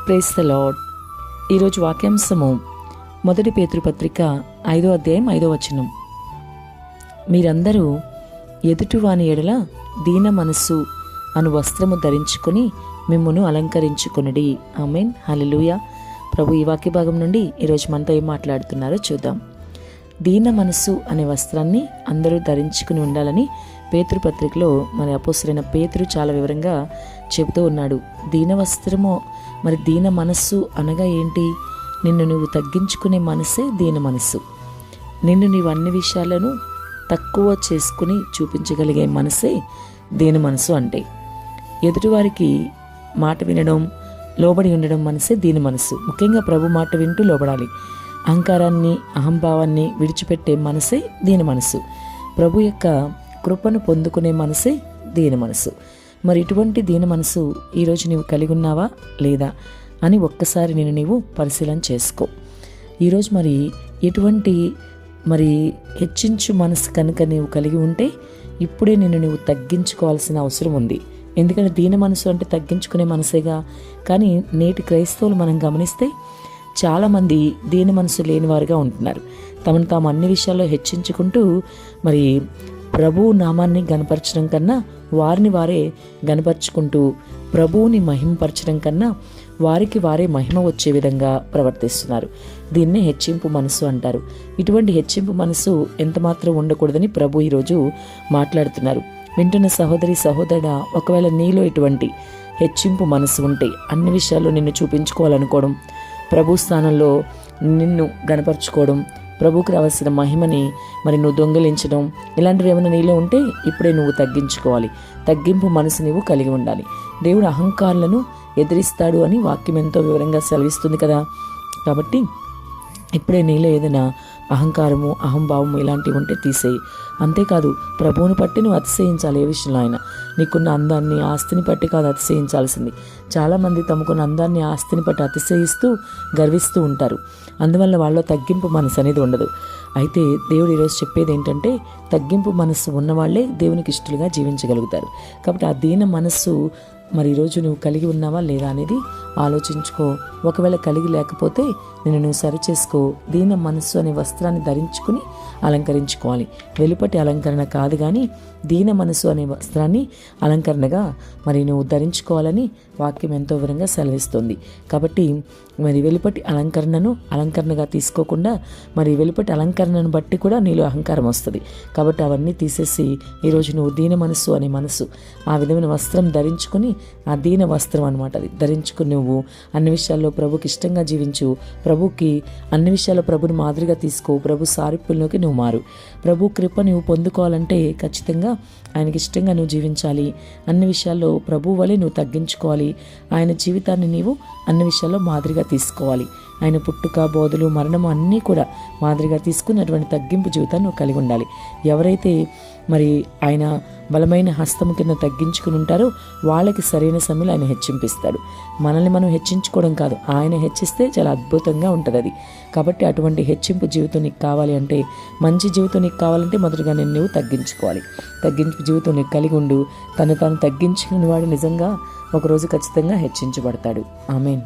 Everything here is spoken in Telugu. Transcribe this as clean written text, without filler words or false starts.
Praise the lord. ఈరోజు వాక్యాంశము 1 పేతురు పత్రిక 5వ అధ్యాయం 5వ వచనం. మీరందరూ ఎదుటివాని ఎడల దీన మనస్సు అను వస్త్రము ధరించుకొని మిమ్మును అలంకరించుకొనుడి. ఆమేన్, హల్లెలూయా. ప్రభు ఈ వాక్య భాగం నుండి ఈరోజు మనతో ఏం మాట్లాడుతున్నారో చూద్దాం. దీన మనస్సు అనే వస్త్రాన్ని అందరూ ధరించుకుని ఉండాలని పేతురు పత్రికలో మన అపోస్తలుడైన పేతురు చాలా వివరంగా చెబుతూ ఉన్నాడు. దీన వస్త్రము, మరి దీన మనస్సు అనగా ఏంటి? నిన్ను నువ్వు తగ్గించుకునే మనస్సే దీన మనస్సు. నిన్ను నీవు అన్ని విషయాలను తక్కువ చేసుకుని చూపించగలిగే మనసే దీన మనసు అంటే. ఎదుటివారికి మాట వినడం, లోబడి ఉండడం మనసే దీన మనసు. ముఖ్యంగా ప్రభు మాట వింటూ లోబడాలి. అహంకారాన్ని, అహంభావాన్ని విడిచిపెట్టే మనసే దీన మనసు. ప్రభు యొక్క కృపను పొందుకునే మనసే దీన మనసు. మరి ఇటువంటి దీన మనసు ఈరోజు నీవు కలిగి ఉన్నావా లేదా అని ఒక్కసారి నేను నీవు పరిశీలన చేసుకో. ఈరోజు మరి ఎటువంటి హెచ్చించు మనసు కనుక నీవు కలిగి ఉంటే ఇప్పుడే నీవు తగ్గించుకోవాల్సిన అవసరం ఉంది. ఎందుకంటే దీన మనసు అంటే తగ్గించుకునే మనసేగా. కానీ నేటి క్రైస్తవులు మనం గమనిస్తే చాలామంది దీన మనసు లేనివారుగా ఉంటున్నారు. తమను తాము అన్ని విషయాల్లో హెచ్చించుకుంటూ మరి ప్రభువు నామాన్ని గనపరచడం కన్నా వారిని వారే గనపరుచుకుంటూ ప్రభువుని మహిమపరచడం కన్నా వారికి వారే మహిమ వచ్చే విధంగా ప్రవర్తిస్తున్నారు. దీన్నే హెచ్చింపు మనసు అంటారు. ఇటువంటి హెచ్చింపు మనసు ఎంతమాత్రం ఉండకూడదని ప్రభు ఈరోజు మాట్లాడుతున్నారు. వింటున్న సహోదరి సహోదరుడా, ఒకవేళ నీలో ఇటువంటి హెచ్చింపు మనసు ఉంటే, అన్ని విషయాల్లో నిన్ను చూపించుకోవాలనుకోవడం, ప్రభు స్థానంలో నిన్ను గనపరుచుకోవడం, ప్రభువుకి రావాల్సిన మహిమని మరి నువ్వు దొంగిలించడం, ఇలాంటివి ఏమైనా నీలో ఉంటే ఇప్పుడే నువ్వు తగ్గించుకోవాలి. తగ్గింపు మనసు నీవు కలిగి ఉండాలి. దేవుడు అహంకారులను ఎదిరిస్తాడు అని వాక్యం ఎంతో వివరంగా సెలవిస్తుంది కదా. కాబట్టి ఇప్పుడే నీలో ఏదైనా అహంకారము, అహంభావము ఇలాంటివి ఉంటే తీసేయి. అంతేకాదు, ప్రభువుని బట్టి నువ్వు అతిశయించాలి. ఏ విషయంలో అయినా నీకున్న అందాన్ని, ఆస్తిని బట్టి కాదు అతిశయించాల్సింది. చాలామంది తమకున్న అందాన్ని, ఆస్తిని బట్టి అతిశయిస్తూ గర్విస్తూ ఉంటారు. అందువల్ల వాళ్ళలో తగ్గింపు మనసు అనేది ఉండదు. అయితే దేవుడు ఈరోజు చెప్పేది ఏంటంటే, తగ్గింపు మనస్సు ఉన్నవాళ్లే దేవునికి ఇష్టలుగా జీవించగలుగుతారు. కాబట్టి ఆ దీన మనస్సు మరి ఈరోజు నువ్వు కలిగి ఉన్నావా లేదా అనేది ఆలోచించుకో. ఒకవేళ కలిగి లేకపోతే నువ్వు సరిచేసుకో. దీన మనస్సు అనే వస్త్రాన్ని ధరించుకుని అలంకరించుకోవాలి. వెలుపటి అలంకరణ కాదు, కానీ దీన మనస్సు అనే వస్త్రాన్ని అలంకరణగా మరి నువ్వు ధరించుకోవాలని వాక్యం ఎంతో వివరంగా సెలవిస్తుంది. కాబట్టి మరి వెలుపటి అలంకరణగా తీసుకోకుండా మరి వెలుపటి అలంకరణను బట్టి కూడా నీలో అహంకారం వస్తుంది. కాబట్టి అవన్నీ తీసేసి ఈరోజు నువ్వు దీన మనస్సు అనే మనసు, ఆ విధమైన వస్త్రం ధరించుకుని, ఆ దీన వస్త్రం అనమాట అది ధరించుకుని నువ్వు అన్ని విషయాల్లో ప్రభుకి ఇష్టంగా జీవించు. ప్రభుకి అన్ని విషయాల్లో ప్రభుని మాదిరిగా తీసుకో. ప్రభు సారూప్యంలోకి నువ్వు మారు. ప్రభు కృప నువ్వు పొందుకోవాలంటే ఖచ్చితంగా ఆయనకి ఇష్టంగా నువ్వు జీవించాలి. అన్ని విషయాల్లో ప్రభు వలె నువ్వు తగ్గించుకోవాలి. ఆయన జీవితాన్ని నీవు అన్ని విషయాల్లో మాదిరిగా తీసుకోవాలి. ఆయన పుట్టుక, బోధలు, మరణము అన్నీ కూడా మాదిరిగా తీసుకుని అటువంటి తగ్గింపు జీవితాన్ని నువ్వు కలిగి ఉండాలి. ఎవరైతే మరి ఆయన బలమైన హస్తము కింద తగ్గించుకుని ఉంటారో వాళ్ళకి సరైన సమయంలో ఆయన హెచ్చింపిస్తాడు. మనల్ని మనం హెచ్చించుకోవడం కాదు, ఆయన హెచ్చిస్తే చాలా అద్భుతంగా ఉంటుంది అది. కాబట్టి అటువంటి హెచ్చింపు జీవితం నీకు కావాలి అంటే, మంచి జీవితం నీకు కావాలంటే మొదటిగా నువ్వు తగ్గించుకోవాలి. తగ్గింపు జీవితం నీకు కలిగి ఉండు. తను తాను తగ్గించుకుని వాడు నిజంగా ఒకరోజు ఖచ్చితంగా హెచ్చించబడతాడు. ఆమేన్.